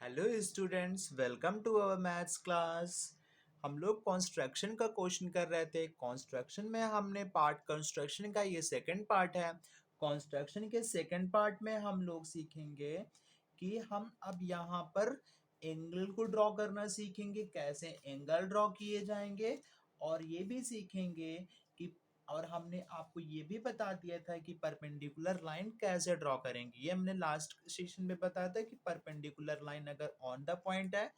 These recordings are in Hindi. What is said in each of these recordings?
Hello students, welcome to our maths class. हम लोग कंस्ट्रक्शन का क्वेश्चन कर रहे थे। कंस्ट्रक्शन में हमने पार्ट कंस्ट्रक्शन का ये सेकंड पार्ट है। कंस्ट्रक्शन के सेकंड पार्ट में हम लोग सीखेंगे कि हम अब यहाँ पर एंगल को ड्रॉ करना सीखेंगे, कैसे एंगल ड्रॉ किए जाएंगे। और ये भी सीखेंगे कि और हमने आपको ये भी बता दिया था कि परपेंडिकुलर लाइन कैसे ड्रॉ करेंगे। ये हमने लास्ट सेशन में बताया था कि परपेंडिकुलर लाइन अगर ऑन द पॉइंट है,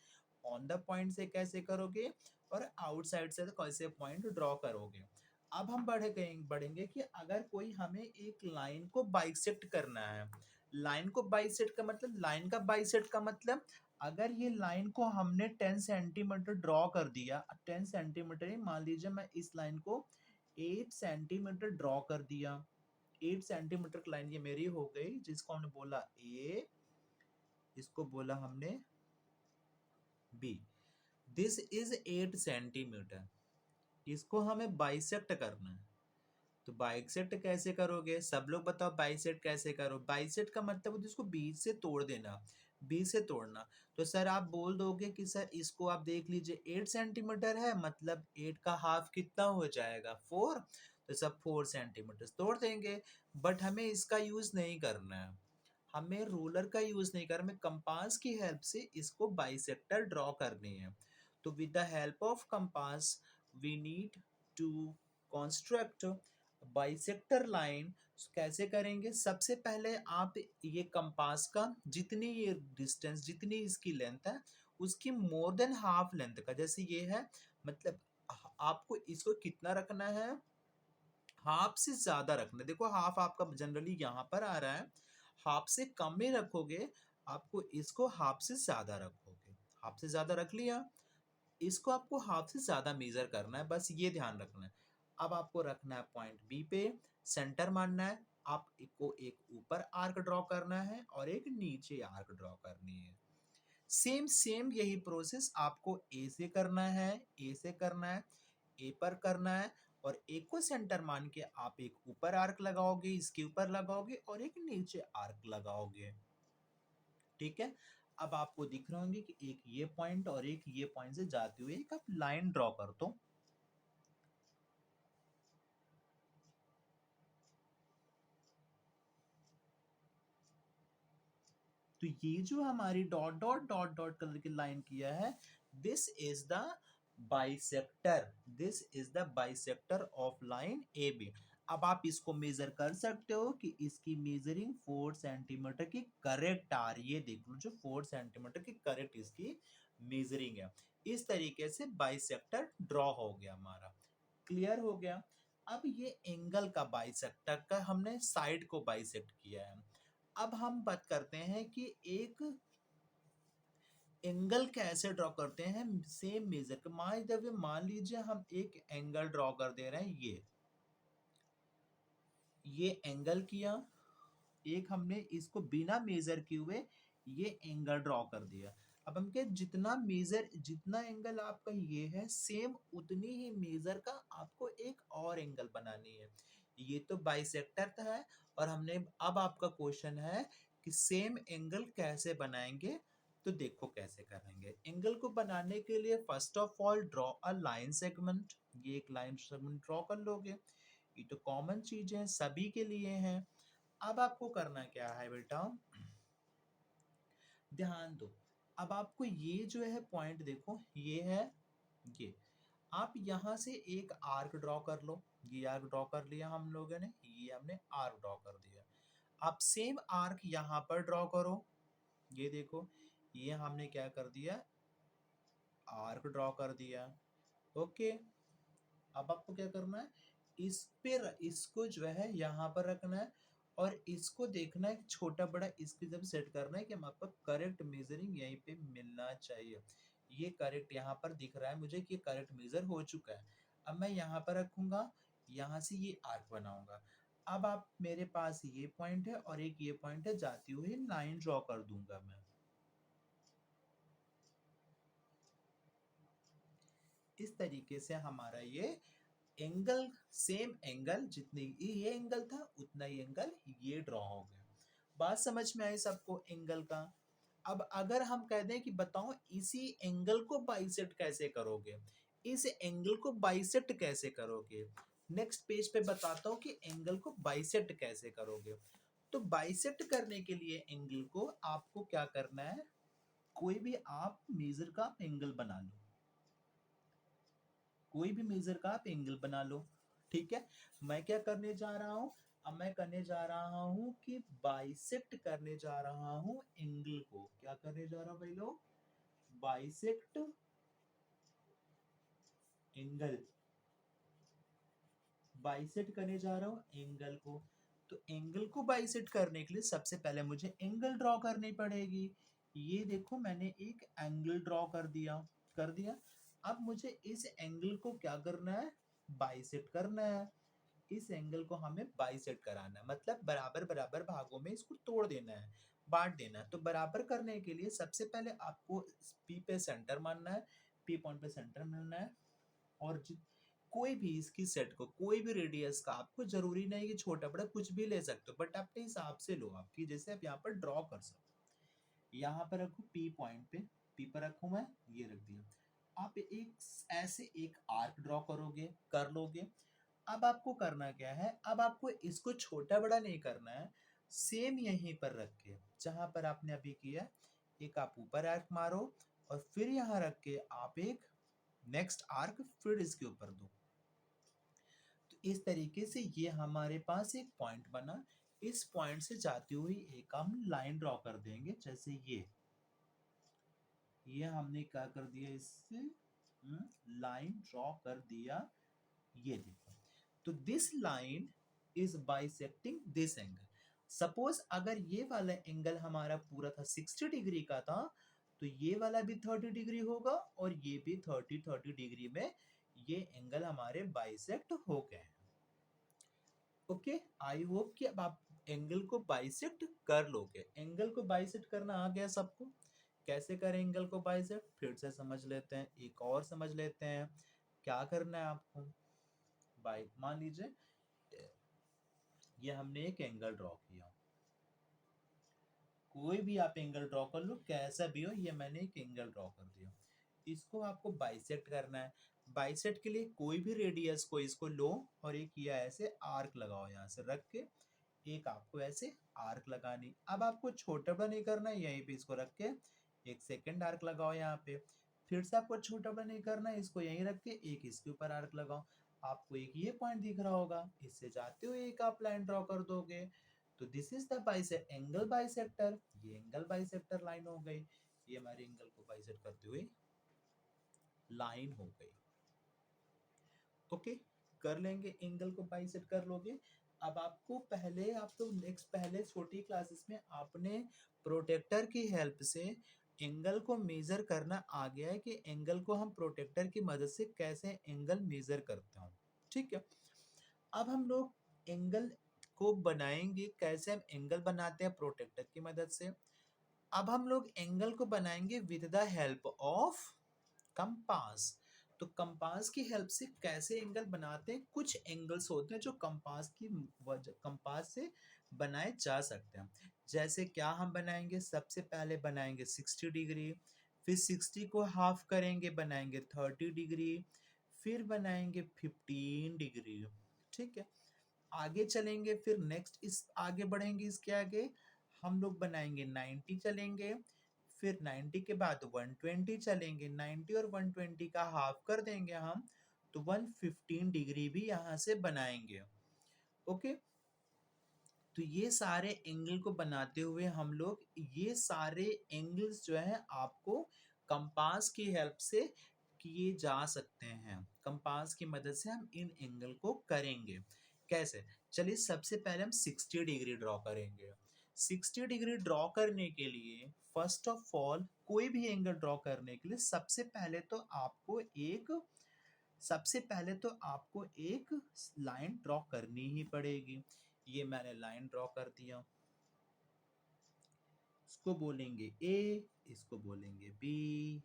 ऑन द पॉइंट से कैसे करोगे और आउटसाइड से कैसे पॉइंट ड्रॉ करोगे। अब हम बढ़ेंगे कि अगर कोई हमें एक लाइन को बाइसेक्ट करना है। लाइन को बाइसेक्ट का मतलब, लाइन का बाइसेक्ट का मतलब, अगर ये लाइन को हमने 10 सेंटीमीटर ड्रॉ कर दिया, 10 सेंटीमीटर ही मान लीजिए, मैं इस लाइन को 8 सेंटीमीटर ड्रॉ कर दिया। 8 सेंटीमीटर की लाइन ये मेरी हो गई, जिसको हमने बोला ए, इसको बोला हमने बी। This is 8 centimetre. इसको हमें बाइसेक्ट करना है। तो बाइसेक्ट कैसे करोगे? सब लोग बताओ बाइसेक्ट कैसे करो। बाइसेक्ट का मतलब होता है इसको बीच से तोड़ देना, बीच से तोड़ना। तो सर आप बोल दोगे कि सर इसको आप देख लीजिए 8 सेंटीमीटर है, मतलब 8 का हाफ कितना हो जाएगा? 4। तो सब 4 सेंटीमीटर तोड़ देंगे। बट हमें इसका यूज नहीं करना है, हमें रूलर का यूज नहीं करना, हमें कंपास की हेल्प से इसको बाइसेक्टर ड्रॉ करनी है। तो with the help of compass we need to construct bisector line. कैसे करेंगे? सबसे पहले आप ये कंपास का जितनी ये डिस्टेंस, जितनी इसकी लेंथ है, उसकी मोर देन हाफ लेंथ का, जैसे ये है, मतलब आपको इसको कितना रखना है? हाफ से ज्यादा रखना है। देखो हाफ आपका जनरली यहाँ पर आ रहा है, हाफ से कम ही रखोगे, आपको इसको हाफ से ज्यादा रखोगे। हाफ से ज्यादा रख लिया, इसको आपको हाफ से ज्यादा मेजर करना है, बस ये ध्यान रखना है। अब आपको रखना है पॉइंट बी पे, सेंटर मानना है। आपको एक ऊपर आर्क ड्रॉ करना है और एक नीचे आर्क ड्रॉ करनी है। सेम सेम यही प्रोसेस आपको ए से करना है, ए से करना है, ए पर करना है। और एक को सेंटर मान के आप एक ऊपर आर्क लगाओगे, इसके ऊपर लगाओगे और एक नीचे आर्क लगाओगे। ठीक है। अब आपको दिख रहे होंगे कि एक ये पॉइंट और एक ये पॉइंट से जाते हुए एक आप लाइन ड्रॉ कर दो। तो ये जो हमारी dot dot dot dot colour की लाइन किया है, this is the bisector, this is the bisector of line A B. अब आप इसको मेजर कर सकते हो कि इसकी मेजरिंग 4 सेंटीमीटर की करेक्ट आ रही है। देख लो, जो 4 सेंटीमीटर की करेक्ट इसकी मेजरिंग है। इस तरीके से बाइसेक्टर ड्रॉ हो गया हमारा। क्लियर हो गया। अब ये एंगल का बाइसेक्टर का हमने साइड को बाइसेक्ट किया है। अब हम बात करते हैं कि एक एंगल कैसे ड्रॉ करते हैं सेम मेजर का। मान लीजिए हम एक एंगल ड्रॉ कर दे रहे हैं, ये एंगल किया, एक हमने इसको बिना मेजर किए हुए ये एंगल ड्रॉ कर दिया। अब हम क्या, जितना एंगल आपका ये है, सेम उतनी ही मेजर का आपको एक और एंगल बनानी है। ये तो बाइसेक्टर है। और हमने, अब आपका क्वेश्चन है कि सेम एंगल कैसे बनाएंगे। तो देखो कैसे करेंगे। एंगल को बनाने के लिए first of all draw a line segment. ये एक लाइन सेगमेंट ड्रॉ कर लोगे। ये तो कॉमन चीज है, सभी के लिए है। अब आपको करना क्या है बेटा, ध्यान दो। अब आपको ये जो है पॉइंट देखो, ये है ये, आप यहां से एक आर्क ड्रॉ कर लो। ये आर्क ड्रॉ कर लिया हम लोगों ने, ये हमने आर्क ड्रॉ कर दिया। आप सेम आर्क यहां पर ड्रॉ करो। ये देखो, ये हमने क्या कर दिया, आर्क ड्रॉ कर दिया। ओके। अब आपको क्या करना है, इस पे इसको जो है यहाँ पर रखना है और इसको देखना है छोटा बड़ा इसकी जब सेट करना है कि हम आपका करेक्ट मेजरिंग यहीं पे मिलना चाहिए। ये करेक्ट यहाँ पर दिख रहा है मुझे कि ये करेक्ट मेजर हो चुका है। अब मैं यहाँ पर रखूंगा, यहाँ से ये आर्क बनाऊंगा। अब आप, मेरे पास ये पॉइंट है और एक ये पॉइंट है, जाती हुई लाइन ड्रॉ कर दूंगा मैं। इस तरीके से हमारा ये एंगल, सेम एंगल, जितनी ये एंगल था उतना ही एंगल ये ड्रॉ हो गया। बात समझ में आई सबको एंगल का? अब अगर हम कह दें कि बताओ इसी एंगल को बाइसेक्ट कैसे करोगे, इस एंगल को बाइसेक्ट कैसे करोगे, नेक्स्ट पेज पे बताता हूँ कि एंगल को बाइसेक्ट कैसे करोगे। तो बाइसेक्ट करने के लिए एंगल को आपको क्या करना है, कोई भी आप मेजर का एंगल बना लो, कोई भी मेजर का आप एंगल बना लो। ठीक है, मैं क्या करने जा रहा हूं, अब मैं करने जा रहा हूं कि बाइसेक्ट करने जा रहा हूं एंगल को। क्या करने जा रहा हूं भाई लोग, बाइसेक्ट एंगल, बाइसेक्ट करने जा रहा हूं एंगल को। तो एंगल को बाइसेक्ट करने के लिए सबसे पहले मुझे एंगल ड्रॉ करनी पड़ेगी। ये देखो मैंने एक एंगल ड्रॉ कर दिया। अब मुझे इस एंगल को क्या करना है, बाइसेक्ट करना है। इस एंगल को हमें बाइसेक्ट कराना है, मतलब बराबर बराबर भागों में इसको तोड़ देना है, बांट देना है। तो बराबर करने के लिए सबसे पहले आपको पी पे सेंटर मानना है, पी पॉइंट पे सेंटर मानना है। और कोई भी इसकी सेट को, कोई भी रेडियस का, आपको जरूरी नहीं कि छोटा बड़ा कुछ भी ले सकते हो, बट अपने हिसाब से लो आपकी, जैसे आप यहाँ पर ड्रॉ कर सकते। यहाँ पर रखो पी पॉइंट पे, पी पर रखू मैं, ये रख दिया। आप एक ऐसे एक आर्क ड्रॉ करोगे, कर लोगे। अब आपको करना क्या है, अब आपको इसको छोटा बड़ा नहीं करना है, सेम यहीं पर रख के जहां पर आपने अभी किया, एक आप ऊपर आर्क मारो और फिर यहाँ रख के आप एक नेक्स्ट आर्क फिर इसके ऊपर दो। तो इस तरीके से ये हमारे पास एक पॉइंट बना। इस पॉइंट से जाती हुई एक हम लाइन ड्रॉ कर देंगे, जैसे ये हमने क्या कर दिया, इससे लाइन ड्रॉ कर दिया। ये देखो, तो this line is bisecting this angle. Suppose अगर ये वाला एंगल हमारा पूरा था 60 डिग्री का था, तो ये वाला भी 30 डिग्री होगा और ये भी 30 डिग्री में ये एंगल हमारे बाइसेक्ट हो गए। ओके, आई होप कि अब आप एंगल को बाइसेक्ट कर लोगे। एंगल को बाइसेक्ट करना आ गया सबको, कैसे करें एंगल को बाइसेक्ट फिर से समझ लेते हैं, एक और समझ लेते हैं। क्या करना है आपको, बाई मान लीजिए ये हमने एक एंगल ड्रॉ किया, कोई भी आप एंगल ड्रॉ कर लो, कैसा भी हो, ये मैंने एक एंगल ड्रॉ कर दिया। इसको आपको बाइसेक्ट करना है। बाइसेक्ट के लिए कोई भी रेडियस को इसको लो और एक किया ऐसे आर्क लगाओ, यहाँ से रख के एक आपको ऐसे आर्क लगानी। अब आपको छोटा बड़ा नहीं करना है, यहीं पे इसको रख के एक सेकंड आर्क लगाओ यहाँ पे। फिर से आपको छोटा बड़ा नहीं करना है, इसको यहीं रख के एक इसके ऊपर आर्क लगाओ। आपको एक ये पॉइंट दिख रहा होगा, इससे जाते हुए एक आप लाइन ड्रॉ कर दोगे। तो this is the bisect angle bisector, ये एंगल बाइसेक्टर लाइन हो गई। ये हमारे एंगल को बाइसेक्ट करते हुए लाइन हो गई। ओके, कर लेंगे, एंगल को बाइसेक्ट कर लोगे। अब आपको पहले, आप तो नेक्स्ट पहले छोटी क्लासेस में आपने प्रोटेक्टर की हेल्प से एंगल को मेजर करना आ गया है कि एंगल को हम प्रोटेक्टर की मदद से कैसे एंगल मेजर करते हैं। ठीक है, अब हम लोग एंगल को बनाएंगे, कैसे हम एंगल बनाते हैं प्रोटेक्टर की मदद से। अब हम लोग एंगल को बनाएंगे with the help of compass. तो कंपास की हेल्प से कैसे एंगल बनाते हैं, कुछ एंगल्स होते हैं जो कंपास से बनाए जा सकते हैं। जैसे क्या हम बनाएंगे, सबसे पहले बनाएंगे 60 डिग्री, फिर 60 को हाफ करेंगे बनाएंगे 30 डिग्री, फिर बनाएंगे 15 डिग्री। ठीक है, आगे चलेंगे, फिर नेक्स्ट इस आगे बढ़ेंगे, इसके आगे हम लोग बनाएंगे 90 चलेंगे, फिर 90 के बाद 120 चलेंगे, 90 और 120 का हाफ कर देंगे हम, तो 115 डिग्री भी यहाँ से बनाएंगे। ओके, तो ये सारे एंगल को बनाते हुए हम लोग, ये सारे एंगल्स जो है आपको कंपास की हेल्प से किए जा सकते हैं। कंपास की मदद से हम इन एंगल को करेंगे। कैसे, चलिए सबसे पहले हम 60 डिग्री ड्रॉ करेंगे। 60 डिग्री ड्रॉ करने के लिए फर्स्ट ऑफ ऑल, कोई भी एंगल ड्रॉ करने के लिए सबसे पहले तो आपको एक लाइन ड्रॉ करनी ही पड़ेगी। ये मैंने लाइन ड्रॉ कर दिया, इसको बोलेंगे ए, इसको बोलेंगे बी।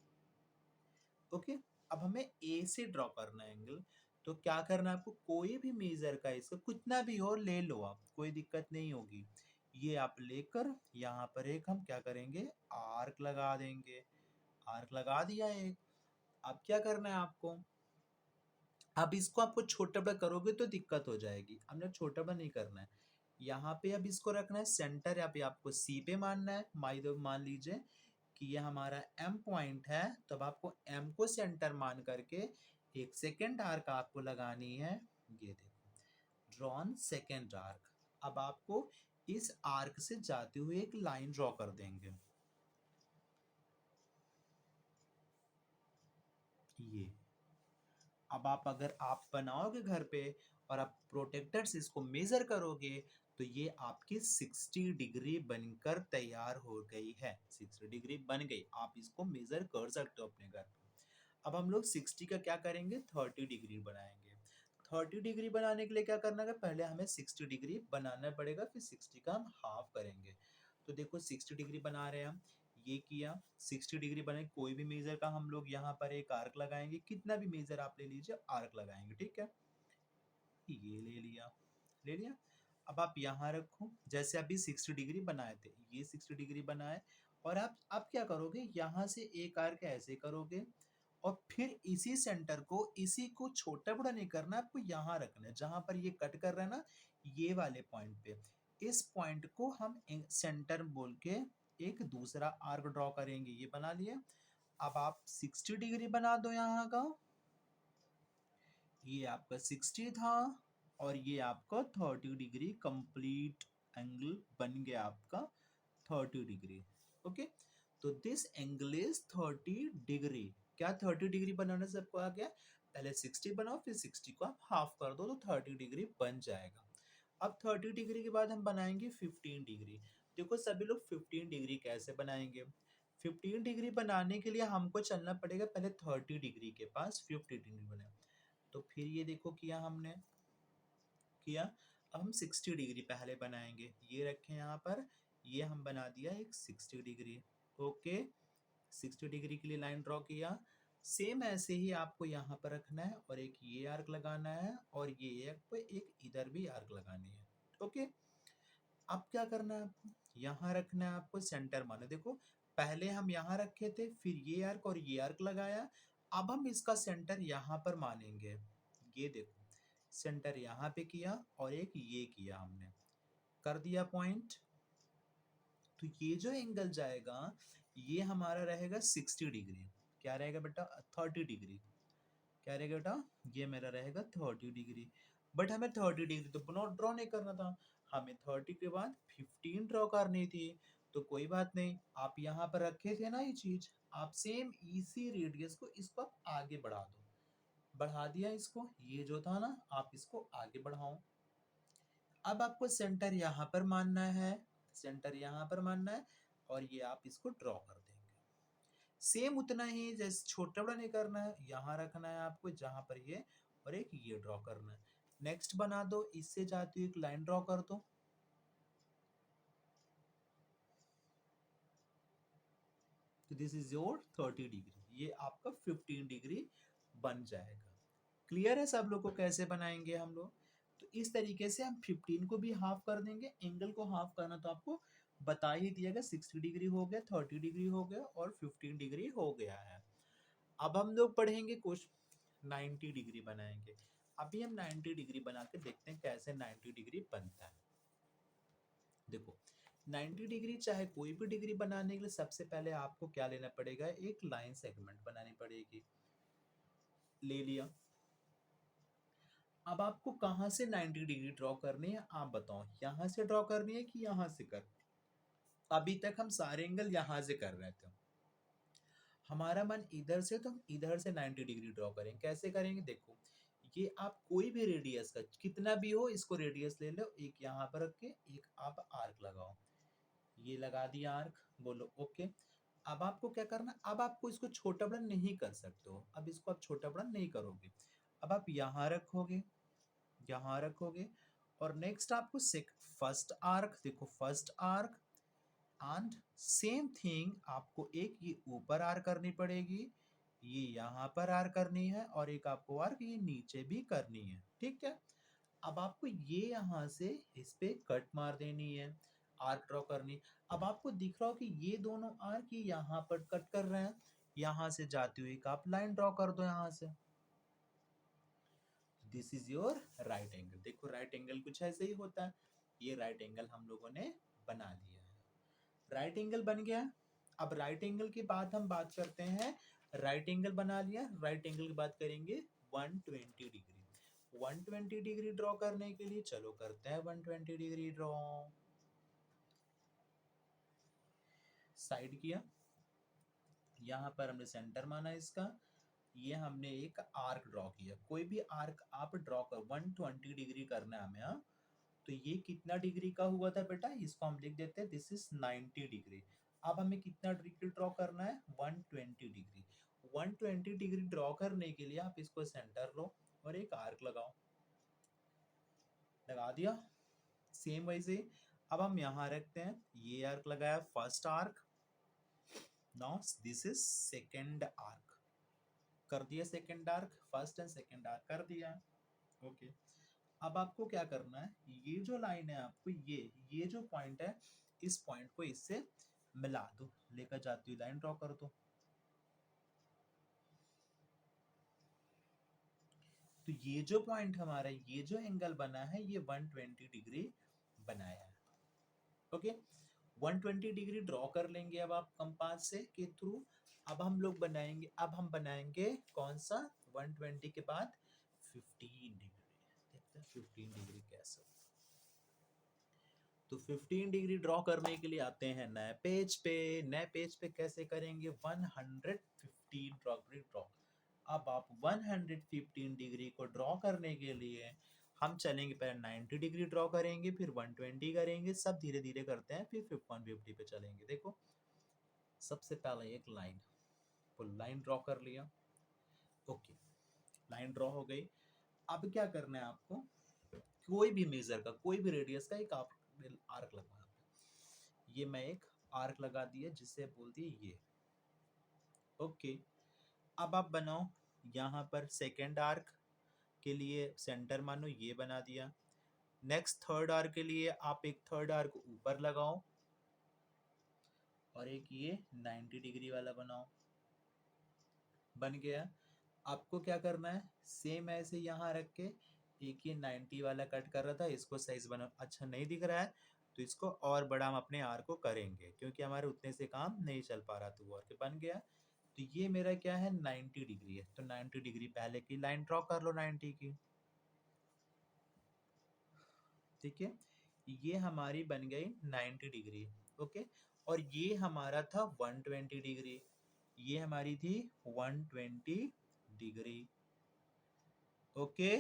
ओके, अब हमें ए से ड्रॉ करना है एंगल। तो क्या करना है आपको, कोई भी मेजर का इसका कितना भी हो ले लो आप, कोई दिक्कत नहीं होगी। ये आप लेकर यहाँ पर एक हम क्या करेंगे, आर्क लगा देंगे। आर्क लगा दिया एक। अब क्या करना है आपको, अब इसको आपको छोटा बड़ा करोगे तो दिक्कत हो जाएगी, हमने छोटा बड़ा नहीं करना है। यहाँ पे अब इसको रखना है सेंटर, यहाँ पे आपको सी पे मानना है। मान लीजिए कि ये हमारा एम पॉइंट है, तो अब आपको एम को सेंटर मान करके एक सेकेंड आर्क आपको लगानी है। ये देखो, ड्रॉन सेकेंड आर्क। अब आपको इस आर्क से जाते हुए एक लाइन ड्रॉ कर देंगे, ये। अब आप अगर आप बनाओगे घर पे और आप प्रोटेक्टर से इसको मेजर करोगे, तो ये आपकी 60 डिग्री बनकर तैयार हो गई है। 60 डिग्री बन गई, आप इसको मेजर कर सकते हो अपने घर पे। अब हम लोग 60 का क्या करेंगे, 30 डिग्री बनाएंगे। 30 डिग्री बनाने के लिए क्या करना है, पहले हमें 60 डिग्री बनाना पड़ेगा, फिर 60 का हम हाफ करेंगे। तो देखो 60 डिग्री बना रहे हैं हम, ये किया 60 डिग्री बने। कोई भी मेजर का हम लोग यहाँ पर एक आर्क लगाएंगे, कितना भी मेजर आप ले लीजिए, आर्क लगाएंगे, ठीक है। ये ले लिया, ले लिया। अब आप यहाँ रखो, जैसे अभी 60 डिग्री बनाए थे, ये 60 डिग्री बनाए। और आप क्या करोगे, यहाँ से एक आर्क ऐसे करोगे, और फिर इसी सेंटर को, इसी को छोटा बड़ा नहीं करना, आपको यहाँ रखना है जहां पर ये कट कर रहा है ना, ये वाले पॉइंट पे। इस पॉइंट को हम सेंटर बोल के एक दूसरा आर्क ड्रॉ करेंगे, ये बना लिया। अब आप 60 डिग्री बना दो यहाँ का, ये आपका 60 था, और ये आपका 30 डिग्री कंप्लीट एंगल बन गया आपका 30 डिग्री। ओके, तो दिस एंगल इज 30 डिग्री। क्या 30 डिग्री बनाने से आपको आ गया, पहले 60 बनाओ, फिर 60 को आप हाफ कर दो तो 30 डिग्री बन जाएगा। अब 30 डिग्री के बाद हम बनाएंगे 15 डिग्री। देखो सभी लोग 15 डिग्री कैसे बनाएंगे, 15 डिग्री बनाने के लिए हमको चलना पड़ेगा पहले 30 डिग्री के पास, 50 डिग्री बने। तो फिर ये देखो किया हमने, किया। अब हम 60 डिग्री पहले बनाएंगे, ये रखें यहाँ पर, ये हम बना दिया एक 60 डिग्री। ओके, 60 डिग्री के लिए लाइन ड्रॉ किया। सेम ऐसे ही आपको यहाँ पर रखना है, और एक ये आर्क लगाना है, और ये एक इधर भी आर्क लगानी है। ओके, अब क्या करना है आपको, यहाँ रखना है आपको सेंटर माने। देखो पहले हम यहाँ रखे थे, फिर ये आर्क और ये आर्क लगाया। अब हम इसका सेंटर यहाँ पर मानेंगे, ये देखो सेंटर यहाँ पे किया, और एक ये किया हमने, कर दिया पॉइंट। तो ये जो एंगल जाएगा, ये हमारा रहेगा 60 डिग्री। क्या रहेगा बेटा, 30 डिग्री। क्या रहेगा बेटा, ये मेरा रहेगा 30 डिग्री। बट हमें 30 डिग्री तो ड्रॉ नहीं करना था, हमें 30 के बाद 15 ड्रॉ करनी थी। तो कोई बात नहीं, आप यहाँ पर रखे थे ना ये चीज, आप सेम इसी रेडियस को, इसको आप आगे बढ़ा दो। बढ़ा दिया इसको, ये जो था ना, आप इसको आगे बढ़ाओ। अब आपको सेंटर यहाँ पर मानना है, सेंटर यहाँ पर मानना है, और ये आप इसको ड्रॉ कर देंगे। सेम उतना ही, जैसे छोटा बड़ा नहीं करना है, यहाँ रखना है आपको जहां पर ये, और एक ये ड्रॉ करना है। नेक्स्ट बना दो, इससे जाती हुई एक लाइन ड्रॉ कर दो। तो दिस इज योर 30 डिग्री, ये आपका 15 डिग्री बन जाएगा। क्लियर है सब लोग को कैसे बनाएंगे हम लोग। तो इस तरीके से हम 15 को भी हाफ कर देंगे, एंगल को हाफ करना तो आपको बता ही दिया गया, 60 डिग्री हो गया, 30 डिग्री हो गया, और 15 डिग्री हो गया है। अब हम लोग पढ़ेंगे कुछ 90 डिग्री बनाएंगे। अभी हम 90 डिग्री बना के देखते हैं कैसे 90 डिग्री बनता है। देखो 90 डिग्री चाहे कोई भी डिग्री बनाने के लिए सबसे पहले आपको क्या लेना पड़ेगा, एक लाइन सेगमेंट बनानी पड़ेगी। ले लिया। अब आपको कहाँ से 90 डिग्री ड्रॉ करनी है, आप बताओ, यहाँ से ड्रॉ करनी है कि यहाँ से कर। अभी तक हम सारे एंगल यहाँ से कर रहे थे, हमारा मन इधर से, तो हम इधर से 90 डिग्री ड्रॉ करेंगे। कैसे करेंगे, देखो ये आप कोई भी रेडियस का कितना भी हो, इसको रेडियस ले लो, एक यहाँ पर रख के एक आप आर्क लगाओ। ये लगा दिया आर्क, बोलो ओके। अब आपको क्या करना, अब आपको इसको छोटा बड़ा नहीं कर सकते हो, अब इसको आप छोटा बड़ा नहीं करोगे। अब आप यहाँ रखोगे, यहाँ रखोगे, और नेक्स्ट आपको फर्स्ट आर्क, देखो first arc, and same thing आपको एक ये ऊपर आर करनी पड़ेगी, ये यहाँ पर आर करनी है, और एक आपको आर ये नीचे भी करनी है, ठीक है। अब आपको ये यहाँ से इस पे कट मार देनी है। आर्क ड्रॉ करनी। अब आपको दिख रहा हो कि ये दोनों आर्क ही यहाँ पर कट कर रहे हैं, यहाँ से जाती हुई एक आप लाइन ड्रॉ कर दो यहाँ से। This is your right angle. देखो राइट एंगल कुछ ऐसे ही होता है। ये राइट एंगल हम लोगों ने बना लिया है, राइट एंगल बन गया। अब राइट एंगल के बाद हम बात करते हैं, राइट एंगल बना लिया, राइट एंगल की बात करेंगे 120 डिग्री। 120 डिग्री ड्रॉ करने के लिए चलो करते हैं 120 डिग्री ड्रॉ। साइड किया, यहाँ पर हमने सेंटर माना इसका, ये हमने एक आर्क ड्रॉ किया। कोई भी आर्क आप ड्रॉ कर 120 डिग्री करना है हमें। हाँ, तो ये कितना डिग्री का हुआ था बेटा, इसको हम लिख देते हैं दिस इज 90 डिग्री। अब हमें कितना डिग्री ड्रॉ करना है, 120 डिग्री। 120 डिग्री ड्रॉ करने के लिए आप इसको सेंटर लो और एक आर्क लगाओ। लगा दिया। सेम वैसे अब हम यहाँ रखते हैं, ये आर्क लगाया first arc, now this is second arc. कर दिया second arc, first and second arc कर दिया। ओके, अब आपको क्या करना है, ये जो लाइन है आपको ये जो पॉइंट है, इस पॉइंट को इससे मिला दो, लेकर जाती हुई लाइन ड्रॉ कर दो। तो ये जो पॉइंट हमारा, ये जो एंगल बना है, ये 120 डिग्री बनाया है। ओके, 120 डिग्री ड्रॉ कर लेंगे अब आप कंपास से के थ्रू। अब हम लोग बनाएंगे, अब हम बनाएंगे कौन सा, 120 के बाद 15 डिग्री। देखते हैं 15 डिग्री कैसे। तो 15 डिग्री ड्रॉ करने के लिए आते हैं नए पेज पे। नए पेज पे कैसे करेंगे, 115 डिग्री ड्रॉ। अब आप 115 डिग्री को ड्रॉ करने के लिए हम चलेंगे, पहले 90 डिग्री ड्रॉ करेंगे, फिर 120 करेंगे, सब धीरे धीरे करते हैं, फिर 150 पे चलेंगे। देखो सबसे पहले एक लाइन, फुल लाइन ड्रॉ कर लिया। ओके, लाइन ड्रॉ हो गई। अब क्या करना है आपको, कोई भी मेजर का, कोई भी रेडियस का एक आप आर्क लगाना। ये मैं एक आर्क लगा दिया, जिसे बोल दिए ये। ओके, अब आप बनाओ यहाँ पर सेकेंड आर्क के लिए सेंटर मानो, ये बना दिया। नेक्स्ट थर्ड आर्क के लिए आप एक थर्ड आर्क ऊपर लगाओ और एक ये 90 डिग्री वाला बनाओ। बन गया। आपको क्या करना है, सेम ऐसे यहाँ रख के एक ये 90 वाला कट कर रहा था, इसको साइज बना, अच्छा नहीं दिख रहा है तो इसको और बड़ा हम अपने आर को करेंगे, क्योंकि हमारे उतने से काम नहीं चल पा रहा, तो वो और के बन गया। तो ये मेरा क्या है, 90 डिग्री है, तो 90 डिग्री पहले की लाइन ड्रॉ कर लो 90 की। ठीक है, ये हमारी बन गई 90 डिग्री। ओके, और ये हमारा था 120 डिग्री, ये हमारी थी 120 डिग्री। ओके,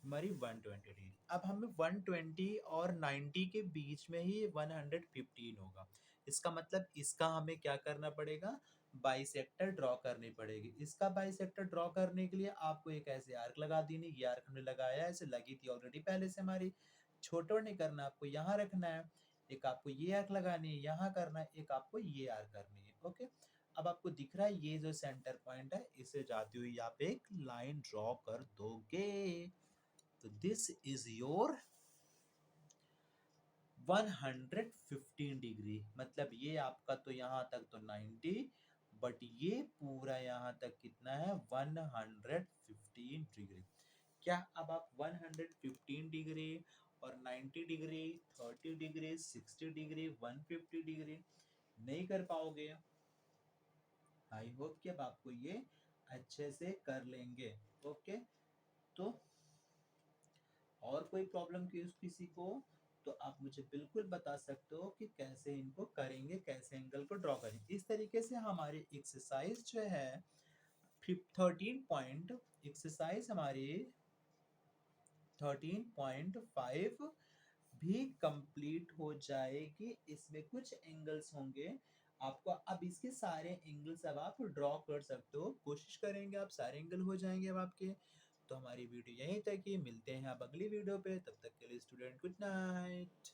हमारी 120 डिग्री। अब हमें 120 और 90 के बीच में ही 115 होगा। इसका मतलब इसका हमें क्या करना पड़ेगा, बाइसेक्टर ड्रॉ करनी पड़ेगी। इसका बाइसेक्टर ड्रॉ करने के लिए आपको एक ऐसे आर्क लगा देनी, ये आर्क हमने लगाया, ऐसे लगी थी ऑलरेडी पहले से हमारी। छोटा नहीं करना, आपको यहाँ रखना है। एक आपको ये आर्क लगानी है, यहाँ करना है, एक आपको ये आर्क करनी है। ओके, अब आपको दिख रहा है ये जो सेंटर पॉइंट है, इसे जाती हुई आप एक लाइन ड्रॉ कर दोगे। तो दिस इज योर 115 डिग्री। मतलब ये आपका तो यहाँ तक तो 90, बट ये पूरा यहाँ तक कितना है, 115 डिग्री। क्या अब आप 115 डिग्री और 90 डिग्री, 30 डिग्री, 60 डिग्री, 150 डिग्री नहीं कर पाओगे? आई होप कि अब आपको ये अच्छे से कर लेंगे। ओके, तो और कोई प्रॉब्लम किसी को, तो आप मुझे बिल्कुल बता सकते हो कि कैसे इनको करेंगे, कैसे एंगल को ड्रॉ करेंगे। इस तरीके से हमारी एक्सरसाइज जो है 13 पॉइंट, एक्सरसाइज हमारी 13.5 भी कंप्लीट हो जाएगी। इसमें कुछ एंगल्स होंगे आपको, अब इसके सारे एंगल्स अब आप ड्रॉ कर सकते हो, कोशिश करेंगे आप सारे एंगल हो जाएंगे अब आपके। तो हमारी वीडियो यहीं तक ही, मिलते हैं अब अगली वीडियो पे, तब तक के लिए स्टूडेंट गुड नाइट।